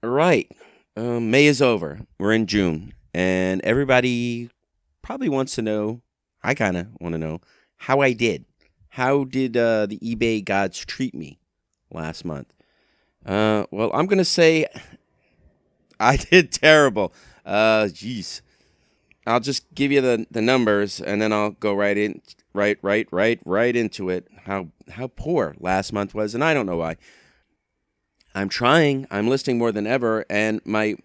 All right. May is over. We're in June. And everybody probably wants to know, I kind of want to know, how I did. How did the eBay gods treat me last month? Well, I'm going to say I did terrible. Jeez. I'll just give you the numbers, and then I'll go right into it. How poor last month was, and I don't know why. I'm trying. I'm listing more than ever, and my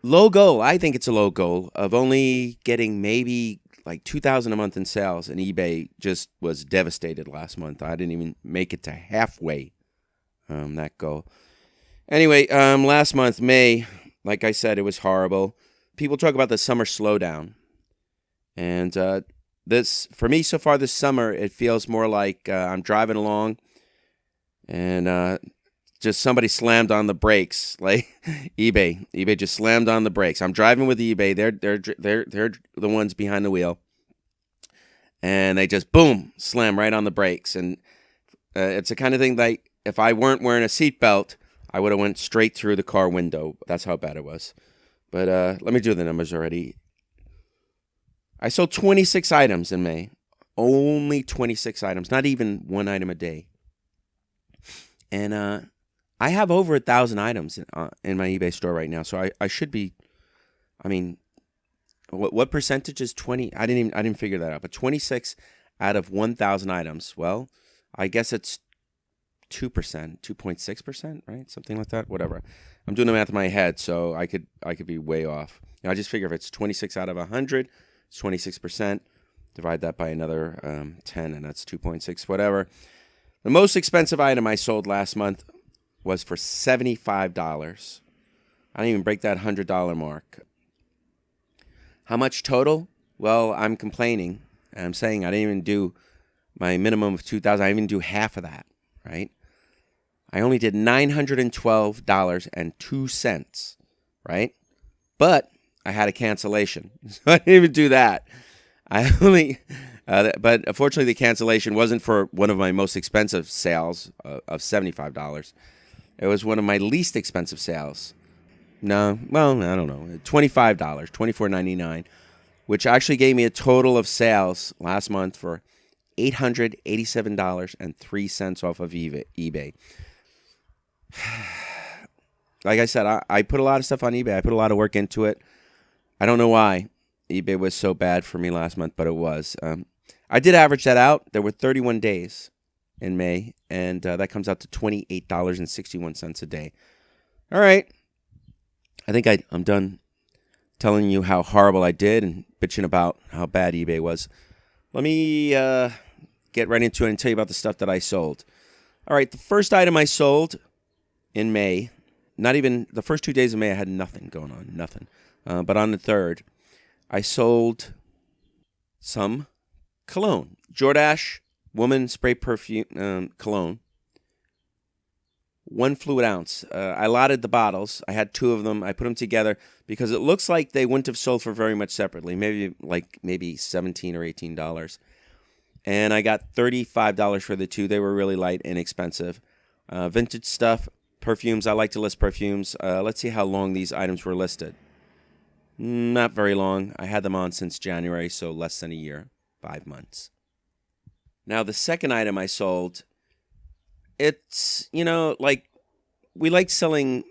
low goal, I think it's a low goal, of only getting maybe like $2,000 a month in sales, and eBay just was devastated last month. I didn't even make it to halfway that goal. Anyway, last month, May, like I said, it was horrible. People talk about the summer slowdown, and this, for me so far this summer, it feels more like I'm driving along, and just somebody slammed on the brakes, like eBay. eBay just slammed on the brakes. I'm driving with eBay. They're the ones behind the wheel, and they just boom slam right on the brakes. And it's the kind of thing that if I weren't wearing a seatbelt, I would have went straight through the car window. That's how bad it was. But let me do the numbers already. I sold 26 items in May. Only 26 items, not even one item a day. And I have over 1,000 items in my eBay store right now, so I should be. I mean, what percentage is 20? I didn't figure that out. But 26 out of 1,000 items. Well, I guess it's 2%, 2.6%, right? Something like that. Whatever. I'm doing the math in my head, so I could be way off. I just figure if it's 26 out of 100, it's 26%. Divide that by another 10, and that's 2.6. Whatever. The most expensive item I sold last month was for $75. I didn't even break that $100 mark. How much total? Well, I'm complaining. And I'm saying I didn't even do my minimum of $2,000. I didn't even do half of that, right? I only did $912.02, right? But I had a cancellation, so I didn't even do that. I only... but unfortunately, the cancellation wasn't for one of my most expensive sales of $75. It was one of my least expensive sales. No, well, I don't know. $25, $24.99, which actually gave me a total of sales last month for $887.03 off of eBay. Like I said, I put a lot of stuff on eBay. I put a lot of work into it. I don't know why eBay was so bad for me last month, but it was. I did average that out. There were 31 days in May, and that comes out to $28.61 a day. All right. I think I'm done telling you how horrible I did and bitching about how bad eBay was. Let me get right into it and tell you about the stuff that I sold. All right, the first item I sold in May, not even the first 2 days of May, I had nothing going on, nothing. But on the third, I sold some cologne, Jordache Woman Spray Perfume Cologne, 1 fluid ounce. I allotted the bottles. I had 2 of them. I put them together because it looks like they wouldn't have sold for very much separately, maybe $17 or $18. And I got $35 for the 2. They were really light and inexpensive. Vintage stuff, perfumes. I like to list perfumes. Let's see how long these items were listed. Not very long. I had them on since January, so less than a year, 5 months. Now, the second item I sold, it's, like, we like selling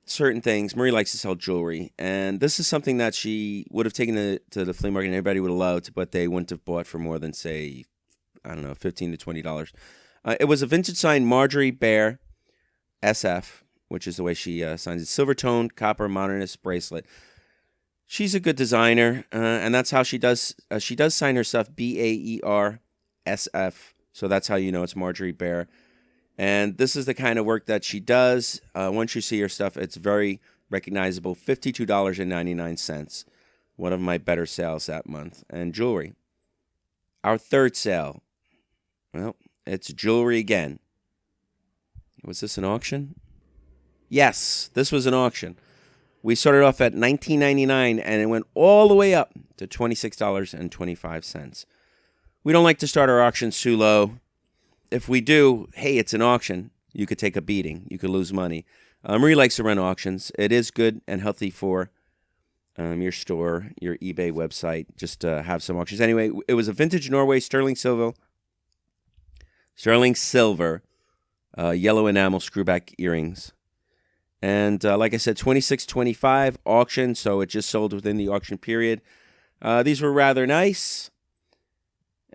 certain things. Marie likes to sell jewelry, and this is something that she would have taken to the flea market and everybody would have loved, but they wouldn't have bought for more than, say, I don't know, $15 to $20. It was a vintage signed Marjorie Bear SF, which is the way she signs it, silver-toned copper modernist bracelet. She's a good designer, and that's how she does sign her stuff, BAER SF, so that's how you know it's Marjorie Bear. And this is the kind of work that she does. Once you see her stuff, it's very recognizable. $52.99, one of my better sales that month. And jewelry. Our third sale, well, it's jewelry again. Was this an auction? Yes, this was an auction. We started off at $19.99, and it went all the way up to $26.25. We don't like to start our auctions too low. If we do, hey, it's an auction. you could take a beating. You could lose money. Marie likes to run auctions. It is good and healthy for your store, your eBay website, just to have some auctions. Anyway, it was a vintage Norway sterling silver, yellow enamel screwback earrings. And like I said, $26.25 auction, so it just sold within the auction period. These were rather nice.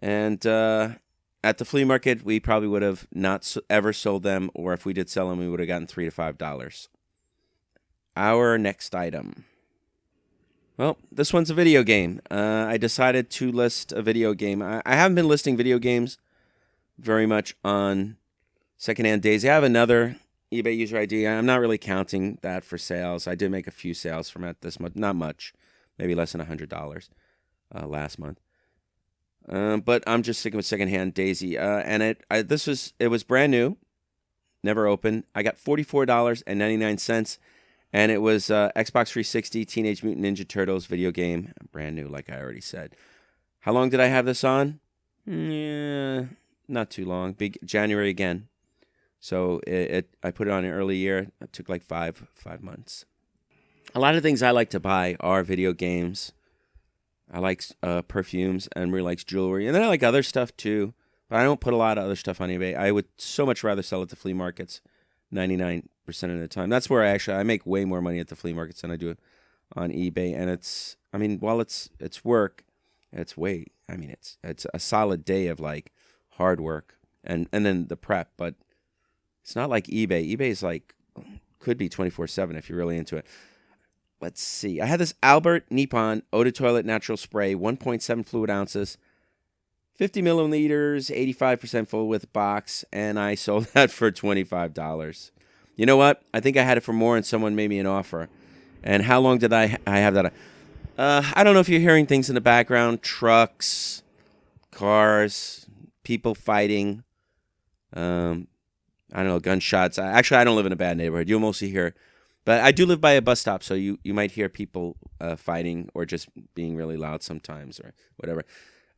And at the flea market, we probably would have not ever sold them, or if we did sell them, we would have gotten $3 to $5. Our next item. Well, this one's a video game. I decided to list a video game. I haven't been listing video games very much on Secondhand Daisy. I have another eBay user ID. I'm not really counting that for sales. I did make a few sales from it this month. Not much. Maybe less than $100 last month. But I'm just sticking with Secondhand Daisy. And it was brand new. Never opened. I got $44.99. And it was Xbox 360 Teenage Mutant Ninja Turtles video game. Brand new, like I already said. How long did I have this on? Yeah, not too long. January again. So I put it on an early year. It took like five months. A lot of things I like to buy are video games. I like perfumes, and Marie likes jewelry. And then I like other stuff too. But I don't put a lot of other stuff on eBay. I would so much rather sell it to flea markets 99% of the time. That's where I make way more money at the flea markets than I do on eBay. And while it's work, it's a solid day of like hard work and then the prep, but it's not like eBay. eBay is like, could be 24/7 if you're really into it. Let's see. I had this Albert Nippon Eau de Toilette Natural Spray, 1.7 fluid ounces, 50 milliliters, 85% full with box, and I sold that for $25. You know what? I think I had it for more, and someone made me an offer. And how long did I have that? I don't know if you're hearing things in the background. Trucks, cars, people fighting. I don't know, gunshots. Actually, I don't live in a bad neighborhood. You'll mostly hear. But I do live by a bus stop, so you might hear people fighting or just being really loud sometimes or whatever.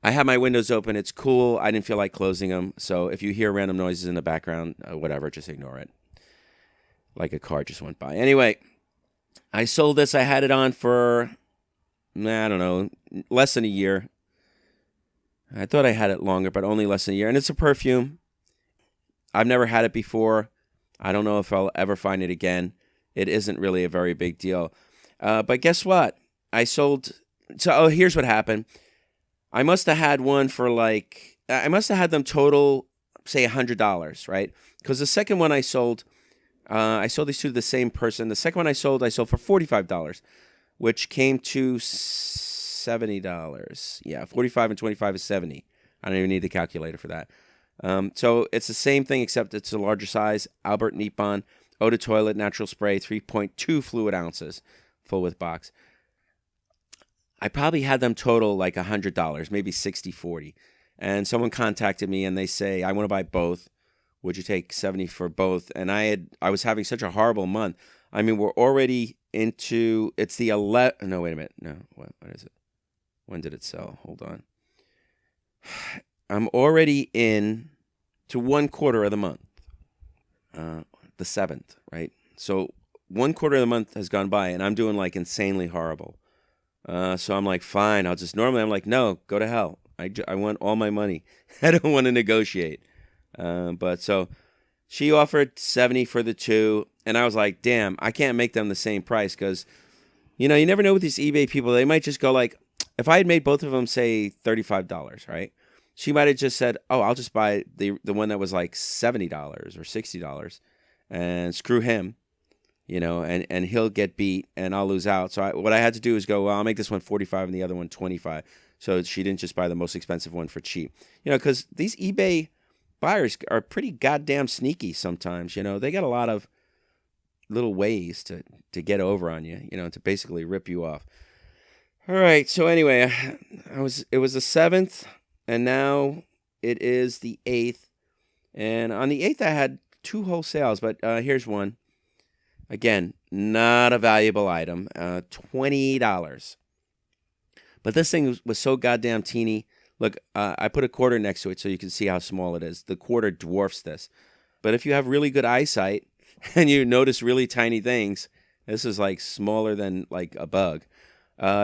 I have my windows open. It's cool. I didn't feel like closing them. So if you hear random noises in the background, whatever, just ignore it. Like a car just went by. Anyway, I sold this. I had it on for, I don't know, less than a year. I thought I had it longer, but only less than a year. And it's a perfume. I've never had it before. I don't know if I'll ever find it again. It isn't really a very big deal. But guess what? Here's what happened. I must have had one for I must have had them total, say, $100, right? Because the second one I sold these two to the same person. The second one I sold for $45, which came to $70. Yeah, 45 and 25 is 70. I don't even need the calculator for that. So it's the same thing, except it's a larger size. Albert Nippon Eau de Toilette Natural Spray, 3.2 fluid ounces, full with box. I probably had them total like $100, maybe 60-40. And someone contacted me and they say, I want to buy both. Would you take 70 for both? And I was having such a horrible month. I mean, we're already into, it's the 11, no, wait a minute. No, what is it? When did it sell? Hold on. I'm already in to 1/4 of the month. The 7th, right? So 1/4 of the month has gone by and I'm doing like insanely horrible. So I'm like, fine, normally I'm like, no, go to hell. I want all my money. I don't want to negotiate. But so she offered 70 for the two. And I was like, damn, I can't make them the same price. Cause you never know with these eBay people, they might just go like, if I had made both of them, say $35, right? She might have just said, oh, I'll just buy the one that was like $70 or $60 and screw him, and he'll get beat and I'll lose out. So what I had to do is go, well, I'll make this one 45 and the other one 25. So she didn't just buy the most expensive one for cheap, because these eBay buyers are pretty goddamn sneaky sometimes. They got a lot of little ways to get over on you, to basically rip you off. All right. So anyway, it was the 7th. And now it is the 8th. And on the 8th, I had 2 wholesales, but here's one. Again, not a valuable item, $20. But this thing was so goddamn teeny. Look, I put a quarter next to it so you can see how small it is. The quarter dwarfs this. But if you have really good eyesight and you notice really tiny things, this is like smaller than like a bug,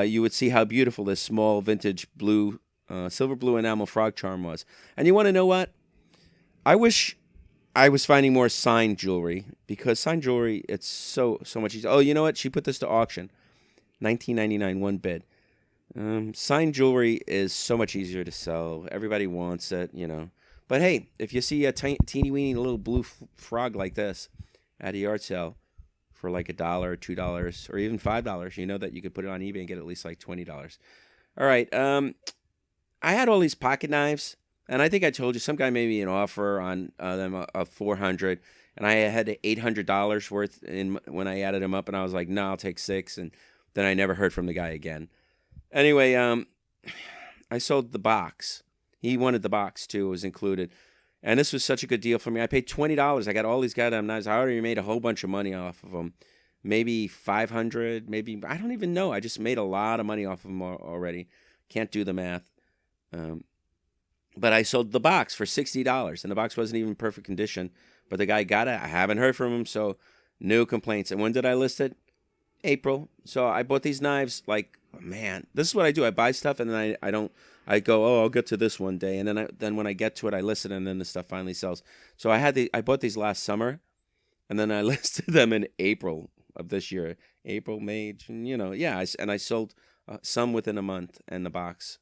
you would see how beautiful this small vintage blue, silver blue enamel frog charm was. And you want to know what? I wish I was finding more signed jewelry, because signed jewelry, it's so much easier. Oh, you know what? She put this to auction. $19.99, one bid. Signed jewelry is so much easier to sell. Everybody wants it, you know. But hey, if you see a teeny weeny little blue frog like this at a yard sale for like $1 or $2 or even $5, you know that you could put it on eBay and get at least like $20. All right. I had all these pocket knives, and I think I told you some guy made me an offer on them of $400, and I had $800 worth in when I added them up, and I was like, no, I'll take 6, and then I never heard from the guy again. Anyway, I sold the box. He wanted the box too; it was included, and this was such a good deal for me. I paid $20. I got all these goddamn knives. I already made a whole bunch of money off of them, maybe 500, maybe I don't even know. I just made a lot of money off of them already. Can't do the math. But I sold the box for $60, and the box wasn't even in perfect condition. But the guy got it. I haven't heard from him, so no complaints. And when did I list it? April. So I bought these knives. Like, man, this is what I do. I buy stuff, and then I don't. I go, oh, I'll get to this one day, and then when I get to it, I list it, and then the stuff finally sells. So I bought these last summer, and then I listed them in April of this year. April, May, you know, yeah. And I sold some within a month, and the box.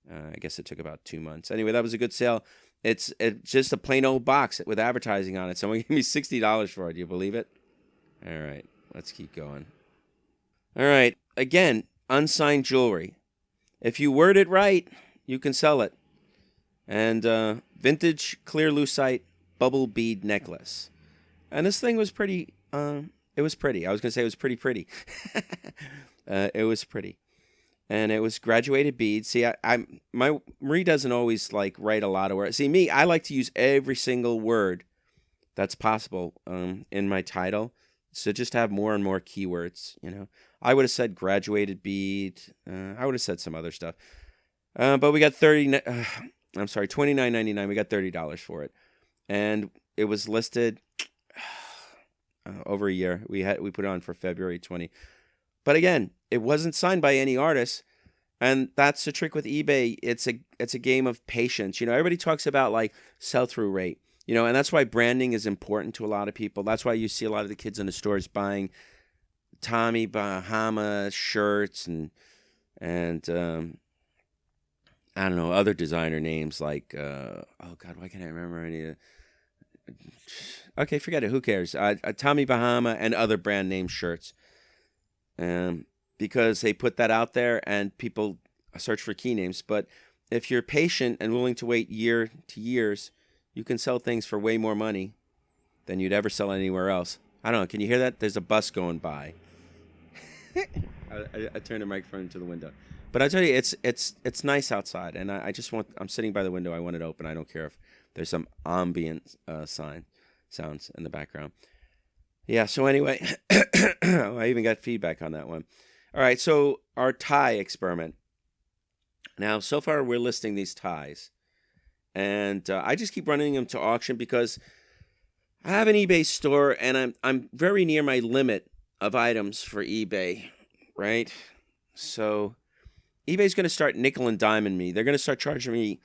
I guess it took about 2 months. Anyway, that was a good sale. It's just a plain old box with advertising on it. Someone gave me $60 for it. Do you believe it? All right, let's keep going. All right, again, unsigned jewelry. If you word it right, you can sell it. And vintage clear lucite bubble bead necklace. And this thing was pretty. It was pretty. I was gonna say it was pretty. It was pretty. And it was graduated beads. See, Marie doesn't always like write a lot of words. See, me, I like to use every single word that's possible in my title. So just have more and more keywords, you know. I would have said graduated bead. I would have said some other stuff. But we got $29.99. We got $30 for it. And it was listed over a year. We put it on for February 20. But again, it wasn't signed by any artist, and that's the trick with eBay. It's a game of patience. You know, everybody talks about like sell-through rate, you know, and that's why branding is important to a lot of people. That's why you see a lot of the kids in the stores buying Tommy Bahama shirts and I don't know, other designer names like oh God, why can't I remember any of okay, forget it. Who cares? Tommy Bahama and other brand name shirts. Because they put that out there and people search for key names. But if you're patient and willing to wait year to years, you can sell things for way more money than you'd ever sell anywhere else. I don't know. Can you hear that? There's a bus going by. I turned the microphone to the window. But I tell you, it's nice outside, and I'm sitting by the window. I want it open. I don't care if there's some ambient sounds in the background. Yeah, so anyway, I even got feedback on that one. All right, so our tie experiment. Now, so far we're listing these ties. And I just keep running them to auction because I have an eBay store and I'm very near my limit of items for eBay, right? So eBay's going to start nickel and diming me. They're going to start charging me.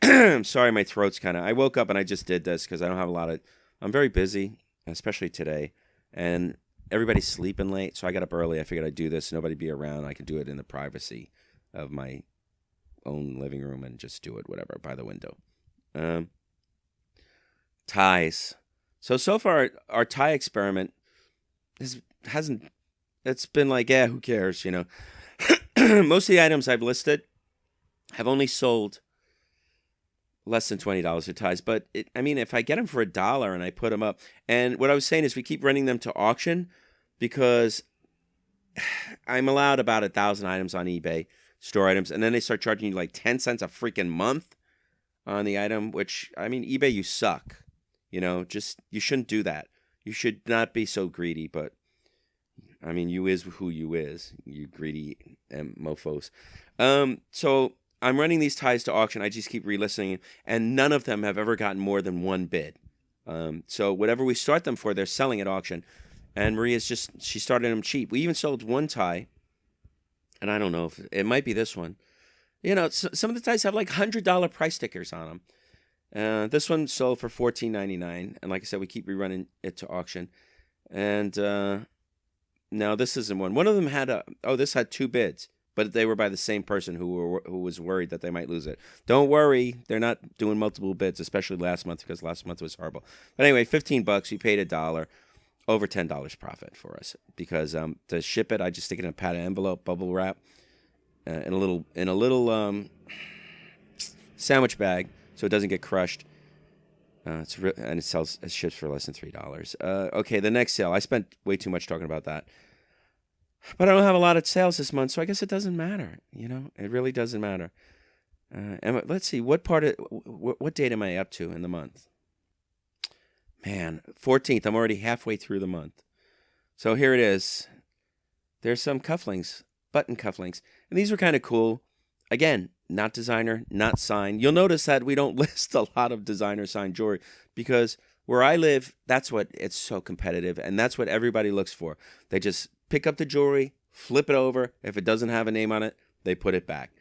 I'm sorry, my throat's kind of. I woke up and I just did this because I don't have a lot of. I'm very busy, especially today, and everybody's sleeping late. So I got up early. I figured I'd do this. Nobody be around. I could do it in the privacy of my own living room and just do it, whatever, by the window. Ties. So far, our tie experiment hasn't. It's been like, yeah, who cares, you know. Most of the items I've listed have only sold less than $20 of ties. But, I mean, if I get them for $1 and I put them up. And what I was saying is we keep running them to auction because I'm allowed about 1,000 items on eBay, store items. And then they start charging you like 10 cents a freaking month on the item, which, I mean, eBay, you suck. You know, just, you shouldn't do that. You should not be so greedy, but, I mean, you is who you is, you greedy mofos. So I'm running these ties to auction. I just keep relisting, and none of them have ever gotten more than one bid. So whatever we start them for, they're selling at auction. And she started them cheap. We even sold one tie, and I don't know if it might be this one. You know, some of the ties have like $100 price stickers on them. This one sold for $14.99, and like I said, we keep rerunning it to auction. And now this isn't one. One of them had this had 2 bids, but they were by the same person who was worried that they might lose it. Don't worry, they're not doing multiple bids, especially last month, because last month was horrible. But anyway, $15. We paid $1, over $10 profit for us, because to ship it, I just stick it in a padded envelope, bubble wrap, in a little sandwich bag, so it doesn't get crushed. And it ships for less than $3. Okay, the next sale. I spent way too much talking about that. But I don't have a lot of sales this month, so I guess it doesn't matter. You know, it really doesn't matter. And let's see, what date am I up to in the month? Man, 14th. I'm already halfway through the month. So here it is. There's some cufflinks, button cufflinks. And these were kind of cool. Again, not designer, not signed. You'll notice that we don't list a lot of designer signed jewelry, because where I live, it's so competitive, and that's what everybody looks for. They just pick up the jewelry, flip it over. If it doesn't have a name on it, they put it back.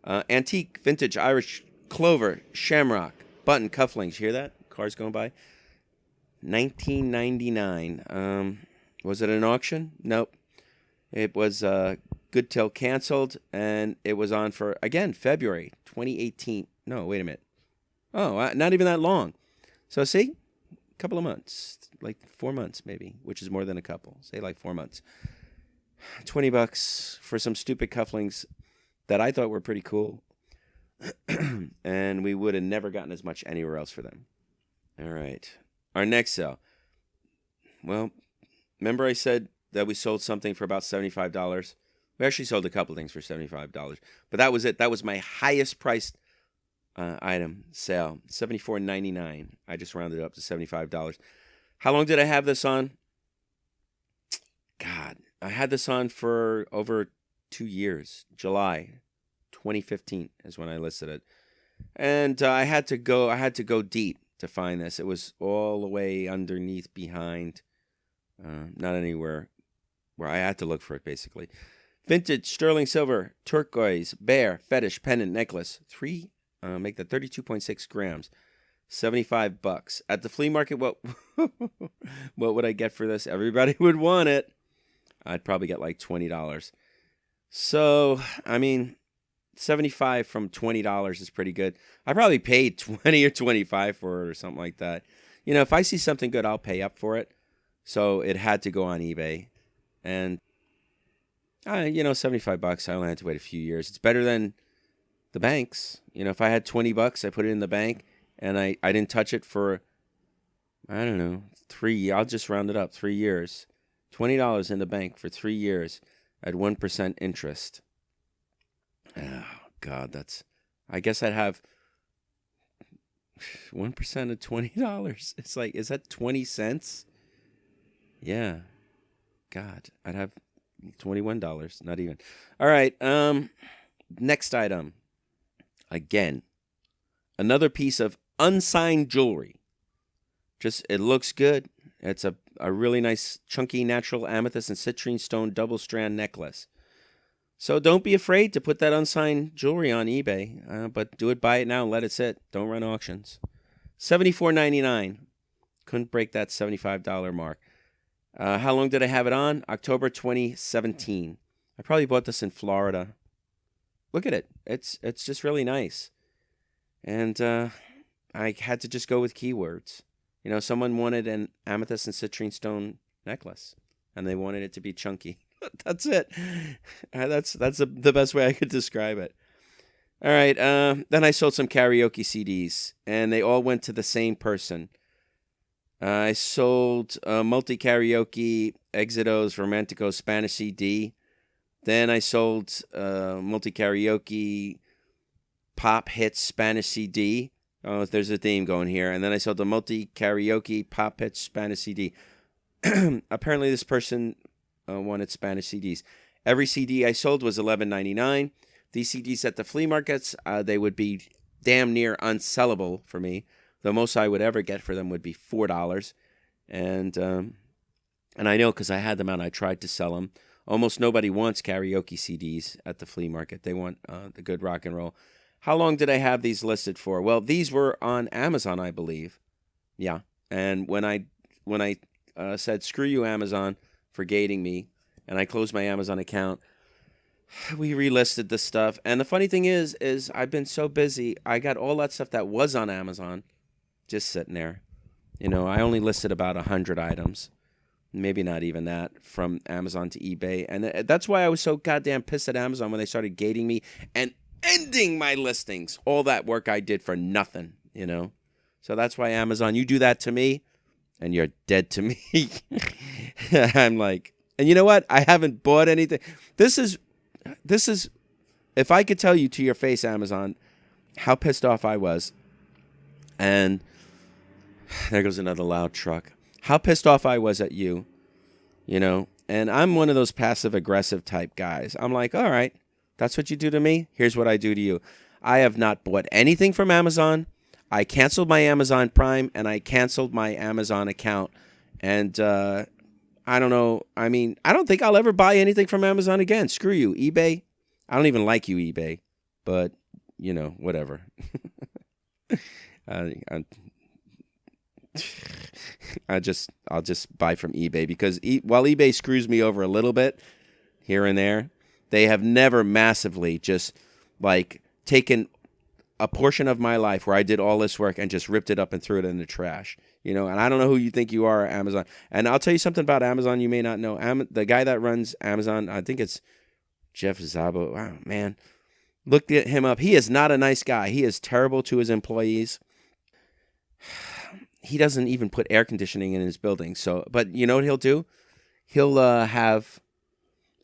Antique, vintage, Irish, clover, shamrock, button cufflinks. You hear that? Cars going by. $19.99. Was it an auction? Nope. It was good till canceled, and it was on for, again, February 2018. No, wait a minute. Oh, not even that long. So see, a couple of months, like 4 months maybe, which is more than a couple. Say like 4 months. $20 for some stupid cufflinks that I thought were pretty cool, and we would have never gotten as much anywhere else for them. All right. Our next sale. Well, remember I said that we sold something for about $75? We actually sold a couple things for $75, but that was it. That was my highest priced item sale, $74.99. I just rounded it up to $75. How long did I have this on? God, I had this on for over 2 years. July 2015 is when I listed it, and I had to go deep to find this. It was all the way underneath, behind, not anywhere where I had to look for it, basically. Vintage sterling silver turquoise bear fetish pendant necklace. Make that 32.6 grams. $75 at the flea market. What would I get for this? Everybody would want it. I'd probably get like $20. So I mean, $75 from $20 is pretty good. I probably paid $20 or $25 for it or something like that. You know, if I see something good, I'll pay up for it. So it had to go on eBay, and $75. I only had to wait a few years. It's better than the banks. You know, if I had $20, I put it in the bank, and I didn't touch it for, I don't know, 3. I'll just round it up, 3 years. $20 in the bank for 3 years at 1% interest. Oh God, I guess I'd have 1% of $20. It's like, is that 20 cents? Yeah. God, I'd have $21, not even. All right, next item. Again, another piece of unsigned jewelry. Just, it looks good. It's a really nice, chunky, natural amethyst and citrine stone double strand necklace. So don't be afraid to put that unsigned jewelry on eBay, but do it, buy it now, and let it sit. Don't run auctions. $74.99. Couldn't break that $75 mark. How long did I have it on? October 2017. I probably bought this in Florida. Look at it. It's just really nice. And I had to just go with keywords. You know, someone wanted an amethyst and citrine stone necklace, and they wanted it to be chunky. That's it. That's the best way I could describe it. All right. Then I sold some karaoke CDs, and they all went to the same person. I sold multi-karaoke Exitos Romantico Spanish CD. Then I sold multi-karaoke pop hits Spanish CD. Oh, there's a theme going here. And then I sold the multi-karaoke pop hits Spanish CD. Apparently this person wanted Spanish CDs. Every CD I sold was $11.99. These CDs at the flea markets, they would be damn near unsellable for me. The most I would ever get for them would be $4. And I know because I had them out. I tried to sell them. Almost nobody wants karaoke CDs at the flea market. They want the good rock and roll. How long did I have these listed for? Well, these were on Amazon, I believe. Yeah. And when I said, screw you, Amazon, for gating me, and I closed my Amazon account, we relisted the stuff. And the funny thing is I've been so busy, I got all that stuff that was on Amazon just sitting there. You know, I only listed about 100 items. Maybe not even that, from Amazon to eBay. And that's why I was so goddamn pissed at Amazon when they started gating me and ending my listings. All that work I did for nothing, you know. So that's why, Amazon, you do that to me, and you're dead to me. I'm like, and you know what? I haven't bought anything. This is, if I could tell you to your face, Amazon, how pissed off I was. And there goes another loud truck. How pissed off I was at you, you know. And I'm one of those passive-aggressive type guys. I'm like, all right, that's what you do to me? Here's what I do to you. I have not bought anything from Amazon. I canceled my Amazon Prime, and I canceled my Amazon account. And I don't know. I mean, I don't think I'll ever buy anything from Amazon again. Screw you, eBay. I don't even like you, eBay. But, you know, whatever. I'll just buy from eBay because while eBay screws me over a little bit here and there, they have never massively just like taken a portion of my life where I did all this work and just ripped it up and threw it in the trash. You know, and I don't know who you think you are, Amazon. And I'll tell you something about Amazon you may not know. The guy that runs Amazon, I think it's Jeff Szabo. Wow, man. Look at him up. He is not a nice guy. He is terrible to his employees. He doesn't even put air conditioning in his building. So, but you know what he'll do? He'll have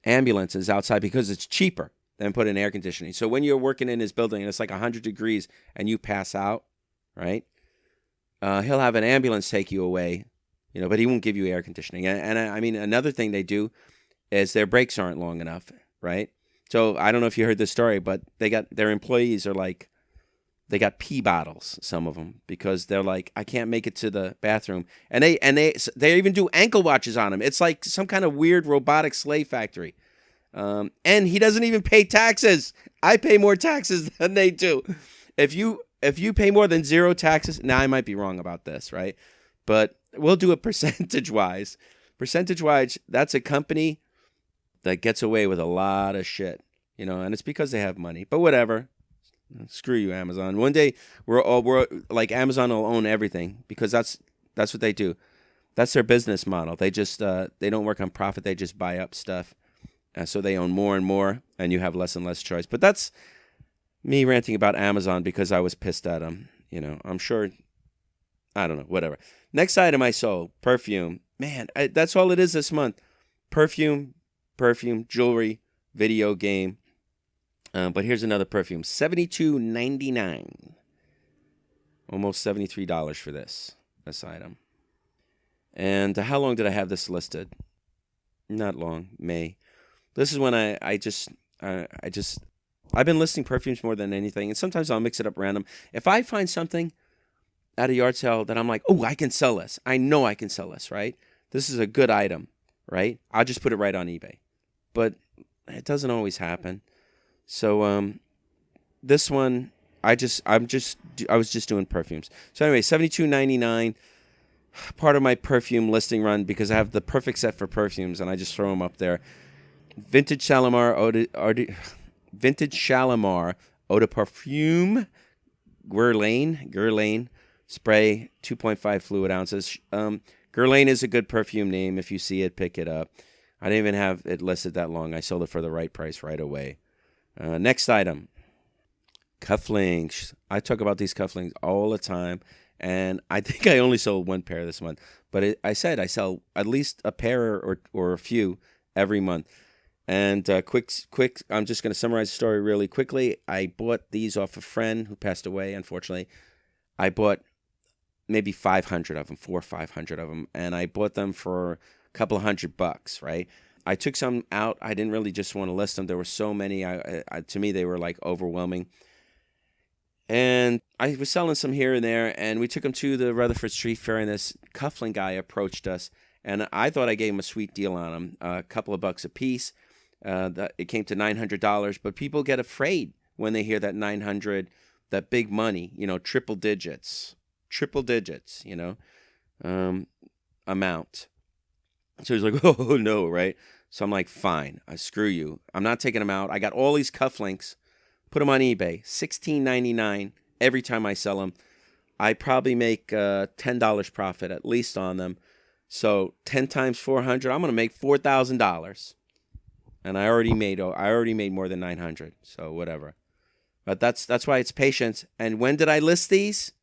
ambulances outside because it's cheaper than put in air conditioning. So when you're working in his building and it's like 100 degrees and you pass out, right? He'll have an ambulance take you away, you know, but he won't give you air conditioning. And I mean, another thing they do is their breaks aren't long enough, right? So I don't know if you heard this story, but their employees are like, they got pee bottles, some of them, because they're like, I can't make it to the bathroom. And they even do ankle watches on them. It's like some kind of weird robotic slave factory. And he doesn't even pay taxes. I pay more taxes than they do. If you pay more than 0 taxes, now I might be wrong about this, right? But we'll do it percentage-wise. Percentage-wise, that's a company that gets away with a lot of shit, you know, and it's because they have money. But whatever. Screw you, Amazon. One day we're like, Amazon will own everything because that's what they do. That's their business model. They just they don't work on profit. They just buy up stuff, so they own more and more, and you have less and less choice. But that's me ranting about Amazon because I was pissed at them. You know, I'm sure. I don't know. Whatever. Next item I sold, perfume. Man, that's all it is this month. Perfume, jewelry, video game. But here's another perfume, $72.99, almost $73 for this item. And how long did I have this listed? Not long, May. This is when I've been listing perfumes more than anything, and sometimes I'll mix it up random. If I find something at a yard sale that I'm like, oh, I can sell this. I know I can sell this, right? This is a good item, right? I'll just put it right on eBay. But it doesn't always happen. So this one, I was just doing perfumes. So anyway, $72.99, part of my perfume listing run because I have the perfect set for perfumes and I just throw them up there. Vintage Shalimar Eau de Parfum Guerlain spray, 2.5 fluid ounces. Guerlain is a good perfume name. If you see it, pick it up. I didn't even have it listed that long. I sold it for the right price right away. Next item, cufflinks. I talk about these cufflinks all the time, and I think I only sold 1 pair this month. But I said I sell at least a pair or a few every month. And quick, I'm just going to summarize the story really quickly. I bought these off a friend who passed away, unfortunately. I bought maybe 500 of them, 400 or 500 of them, and I bought them for a couple of $100, right? I took some out. I didn't really just want to list them. There were so many. To me, they were like overwhelming. And I was selling some here and there, and we took them to the Rutherford Street Fair, and this cuffling guy approached us, and I thought I gave him a sweet deal on them, a couple of bucks a piece. It came to $900, but people get afraid when they hear that 900, that big money, triple digits, amount. So he's like, oh, no, right? So I'm like, fine, screw you. I'm not taking them out. I got all these cufflinks. Put them on eBay, $16.99 every time I sell them. I probably make $10 profit at least on them. So 10 times 400, I'm going to make $4,000. And I already made more than 900. So whatever. But that's why it's patience. And when did I list these?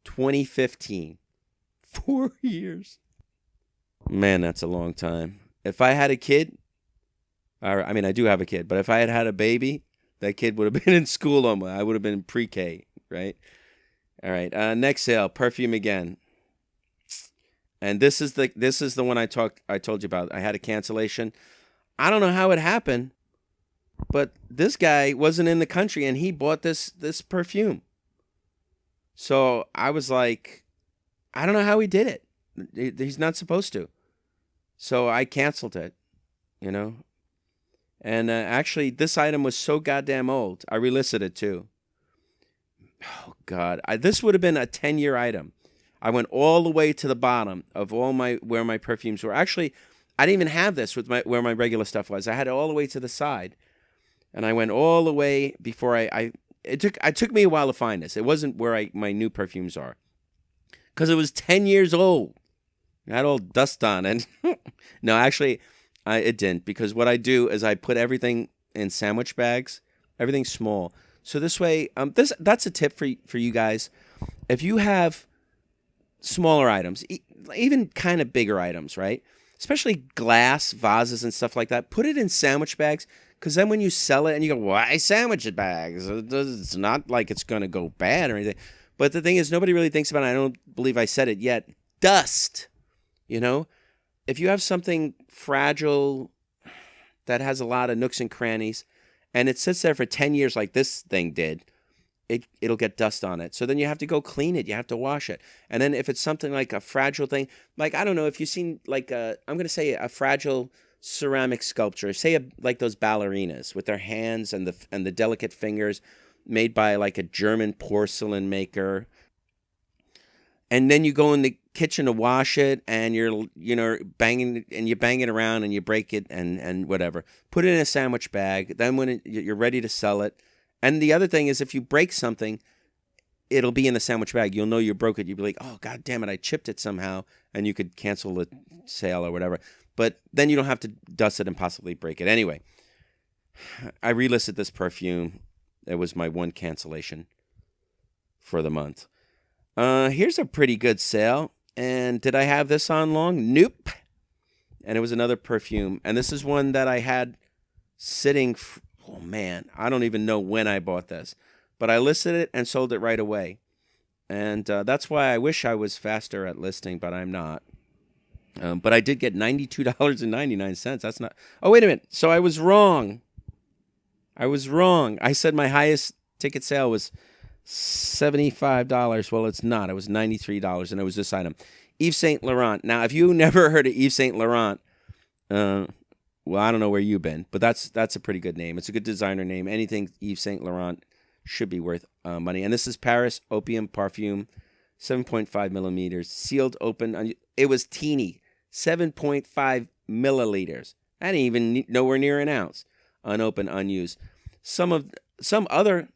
2015. 4 years. Man, that's a long time. If I had a kid, I mean, I do have a kid, but if I had a baby, that kid would have been in school almost. I would have been pre-K, right? All right. Next sale, perfume again. And this is the one I told you about. I had a cancellation. I don't know how it happened, but this guy wasn't in the country and he bought this perfume. So I was like, I don't know how he did it. He's not supposed to. So I canceled it, And actually, this item was so goddamn old. I relisted it too. Oh, God. This would have been a 10-year item. I went all the way to the bottom of where my perfumes were. Actually, I didn't even have this with where my regular stuff was. I had it all the way to the side. And I went all the way before it took me a while to find this. It wasn't where my new perfumes are. Because it was 10 years old. It had all dust on it. No, actually, it didn't. Because what I do is I put everything in sandwich bags. Everything small. So this way, that's a tip for you guys. If you have smaller items, even kind of bigger items, right? Especially glass vases and stuff like that, put it in sandwich bags. Because then when you sell it and you go, why sandwich bags? It's not like it's going to go bad or anything. But the thing is, nobody really thinks about it. I don't believe I said it yet. Dust, If you have something fragile that has a lot of nooks and crannies, and it sits there for 10 years like this thing did, it'll get dust on it. So then you have to go clean it. You have to wash it. And then if it's something like a fragile thing, like, I don't know, if you've seen like I'm going to say a fragile ceramic sculpture, say like those ballerinas with their hands and the delicate fingers made by like a German porcelain maker. And then you go in the kitchen to wash it, and you're banging it around, and you break it and whatever. Put it in a sandwich bag. Then when you're ready to sell it, and the other thing is, if you break something, it'll be in the sandwich bag. You'll know you broke it. You'll be like, oh, God damn it, I chipped it somehow, and you could cancel the sale or whatever. But then you don't have to dust it and possibly break it. Anyway, I relisted this perfume. It was my one cancellation for the month. Here's a pretty good sale. And did I have this on long? Nope. And it was another perfume. And this is one that I had sitting. Oh, man. I don't even know when I bought this. But I listed it and sold it right away. And that's why I wish I was faster at listing, but I'm not. But I did get $92.99. That's not. Oh, wait a minute. So I was wrong. I said my highest ticket sale was $75. Well, it's not. It was $93, and it was this item. Yves Saint Laurent. Now, if you never heard of Yves Saint Laurent, well, I don't know where you've been, but that's a pretty good name. It's a good designer name. Anything Yves Saint Laurent should be worth money. And this is Paris Opium Parfum, 7.5 millimeters, sealed open. It was teeny, 7.5 milliliters. I didn't even nowhere near an ounce. Unopened, unused. Some other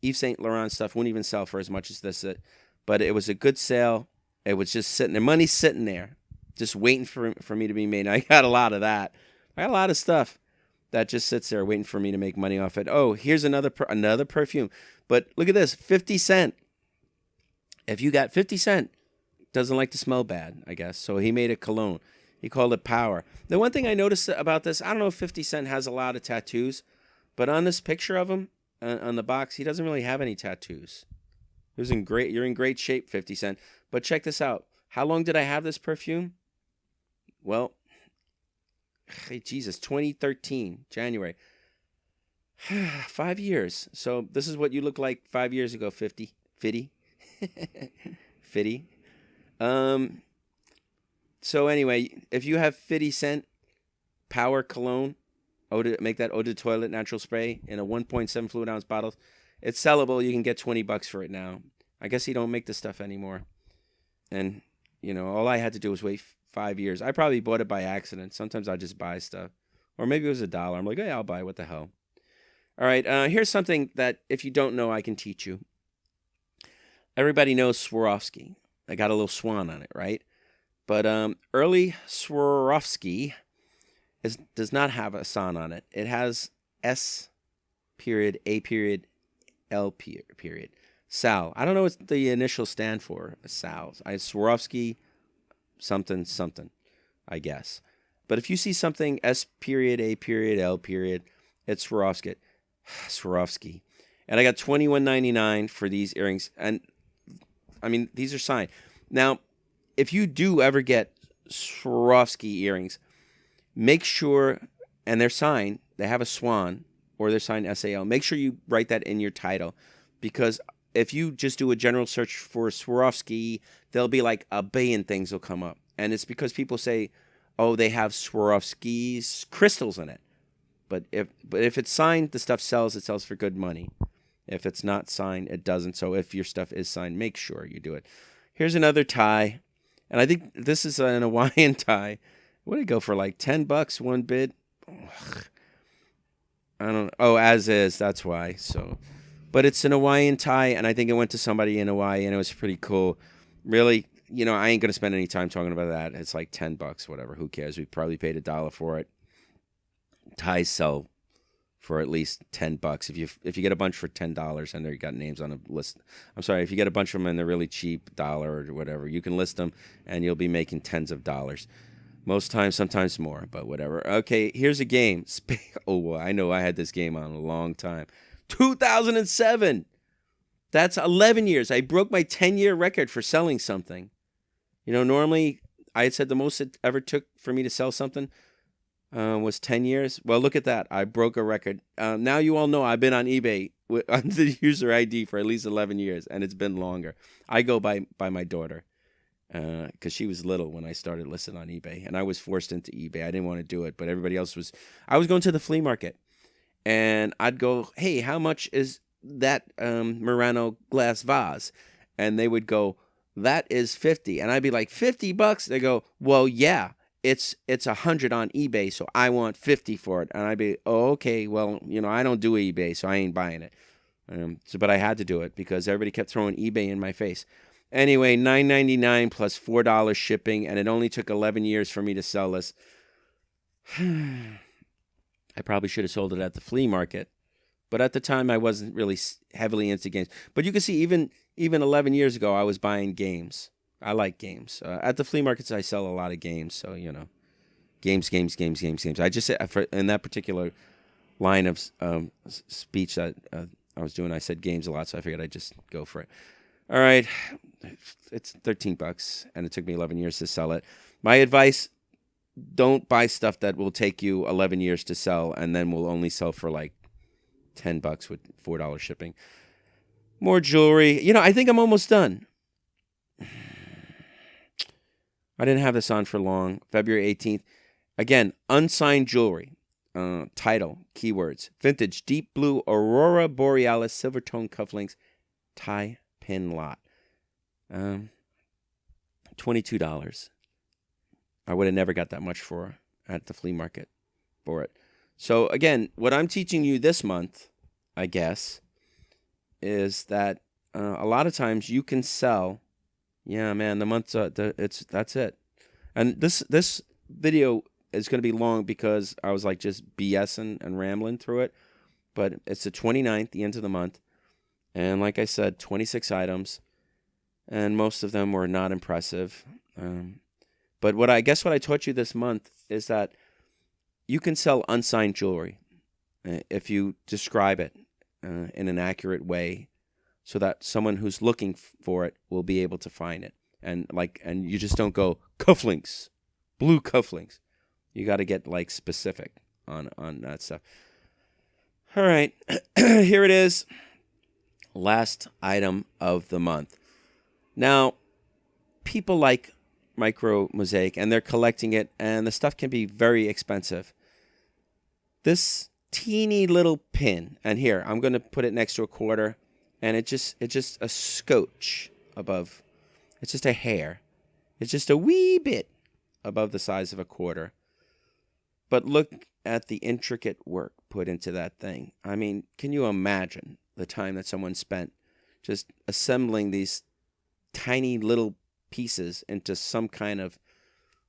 Yves Saint Laurent stuff wouldn't even sell for as much as this, but it was a good sale. It was just sitting there, money sitting there, just waiting for me to be made. I got a lot of that. I got a lot of stuff that just sits there waiting for me to make money off it. Oh, here's another perfume. But look at this, 50 cent. If you got 50 cent, doesn't like to smell bad, I guess. So he made a cologne. He called it Power. The one thing I noticed about this, I don't know if 50 Cent has a lot of tattoos, but on this picture of him, on the box, he doesn't really have any tattoos. You're in great shape, 50 Cent. But check this out. How long did I have this perfume? Well, hey, Jesus, 2013, January. 5 years. So this is what you look like 5 years ago, 50. Fitty. Fitty. So anyway, if you have 50 cent Power Cologne, make that Eau de Toilette natural spray in a 1.7 fluid ounce bottle, it's sellable. You can get $20 for it now. I guess you don't make this stuff anymore. And, all I had to do was wait 5 years. I probably bought it by accident. Sometimes I just buy stuff. Or maybe it was $1. I'm like, hey, I'll buy it. What the hell? All right, here's something that if you don't know, I can teach you. Everybody knows Swarovski. I got a little swan on it, right? But early Swarovski does not have a san on it. It has S period, A period, L period. Sal. I don't know what the initials stand for. Sal. Swarovski something, I guess. But if you see something S period, A period, L period, it's Swarovski. Swarovski. And I got $21.99 for these earrings. And, I mean, these are signed. Now, if you do ever get Swarovski earrings, make sure, and they're signed, they have a swan, or they're signed SAL. Make sure you write that in your title. Because if you just do a general search for Swarovski, there'll be like a billion things will come up. And it's because people say, oh, they have Swarovski's crystals in it. But if it's signed, the stuff sells. It sells for good money. If it's not signed, it doesn't. So if your stuff is signed, make sure you do it. Here's another tie. And I think this is an Hawaiian tie. What did it go for? Like $10 one bid? Ugh. I don't know. Oh, as is. That's why. So, but it's an Hawaiian tie, and I think it went to somebody in Hawaii, and it was pretty cool. Really, I ain't going to spend any time talking about that. It's like $10, whatever. Who cares? We probably paid $1 for it. Ties sell for at least $10 if you get a bunch for $10 and they got names on a list. I'm sorry, if you get a bunch of them and they're really cheap, $1 or whatever, you can list them and you'll be making tens of dollars. Most times, sometimes more, but whatever. Okay, here's a game. Oh, I know I had this game on a long time. 2007. That's 11 years. I broke my 10-year record for selling something. Normally I had said the most it ever took for me to sell something was 10 years. Well, look at that. I broke a record. Now you all know I've been on eBay under the user ID for at least 11 years, and it's been longer. I go by my daughter because she was little when I started listing on eBay, and I was forced into eBay. I didn't want to do it, but everybody else was. I was going to the flea market, and I'd go, hey, how much is that Murano glass vase? And they would go, that is $50. And I'd be like, $50? They go, well, yeah. It's $100 on eBay, so I want $50 for it. And I'd be, oh, okay, well, I don't do eBay, so I ain't buying it. But I had to do it because everybody kept throwing eBay in my face. Anyway, $9.99 plus $4 shipping, and it only took 11 years for me to sell this. I probably should have sold it at the flea market, but at the time I wasn't really heavily into games. But you can see even 11 years ago, I was buying games. I like games. At the flea markets, I sell a lot of games. So, games. I just said, in that particular line of speech that I was doing, I said games a lot, so I figured I'd just go for it. All right. It's $13, and it took me 11 years to sell it. My advice, don't buy stuff that will take you 11 years to sell, and then will only sell for like $10 with $4 shipping. More jewelry. I think I'm almost done. I didn't have this on for long. February 18th. Again, unsigned jewelry. Title, keywords. Vintage, deep blue, Aurora Borealis, silver tone cufflinks, tie pin lot. $22. I would have never got that much for at the flea market for it. So again, what I'm teaching you this month, I guess, is that a lot of times you can sell. Yeah, man, the month's that's it. And this video is going to be long because I was like just BSing and rambling through it. But it's the 29th, the end of the month. And like I said, 26 items. And most of them were not impressive. But what I taught you this month is that you can sell unsigned jewelry if you describe it in an accurate way, so that someone who's looking for it will be able to find it. And you just don't go cufflinks, blue cufflinks. You got to get like specific on that stuff. All right, here it is. Last item of the month. Now, people like micro mosaic and they're collecting it, and the stuff can be very expensive. This teeny little pin, and here, I'm going to put it next to a quarter, and it's just a scotch above. It's just a hair. It's just a wee bit above the size of a quarter. But look at the intricate work put into that thing. I mean, can you imagine the time that someone spent just assembling these tiny little pieces into some kind of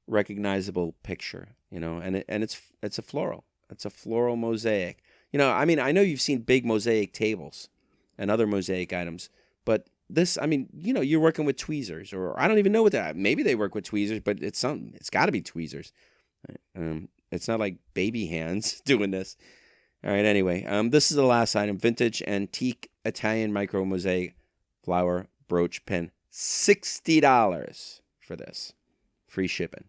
recognizable picture, you know? And it's a floral. It's a floral mosaic. You know, I mean, I know you've seen big mosaic tables and other mosaic items, but this, I mean, you know, you're working with tweezers, or I don't even know what that. Maybe they work with tweezers, but it's got to be tweezers. It's not like baby hands doing this. All right, anyway, this is the last item. Vintage antique Italian micro mosaic flower brooch pin. $60 for this. Free shipping.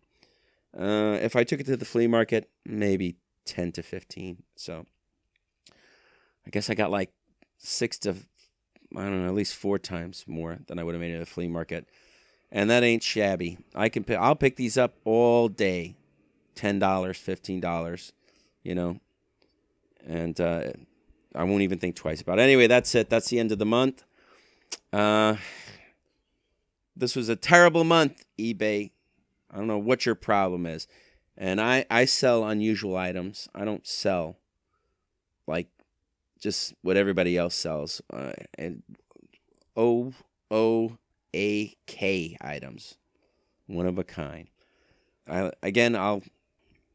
If I took it to the flea market, maybe 10 to 15. So I guess I got like 6 to, I don't know, at least 4 times more than I would have made at a flea market. And that ain't shabby. I'll pick these up all day. $10, $15, you know, and I won't even think twice about it. Anyway, that's it. That's the end of the month. This was a terrible month, eBay. I don't know what your problem is. And I sell unusual items. I don't sell like just what everybody else sells. And OOAK items. One of a kind. I'll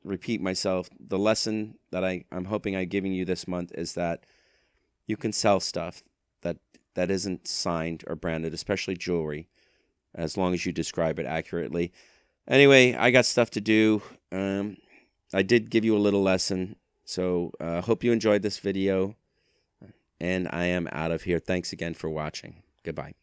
repeat myself. The lesson that I'm hoping I'm giving you this month is that you can sell stuff that isn't signed or branded, especially jewelry, as long as you describe it accurately. Anyway, I got stuff to do. I did give you a little lesson, so hope you enjoyed this video, and I am out of here. Thanks again for watching. Goodbye.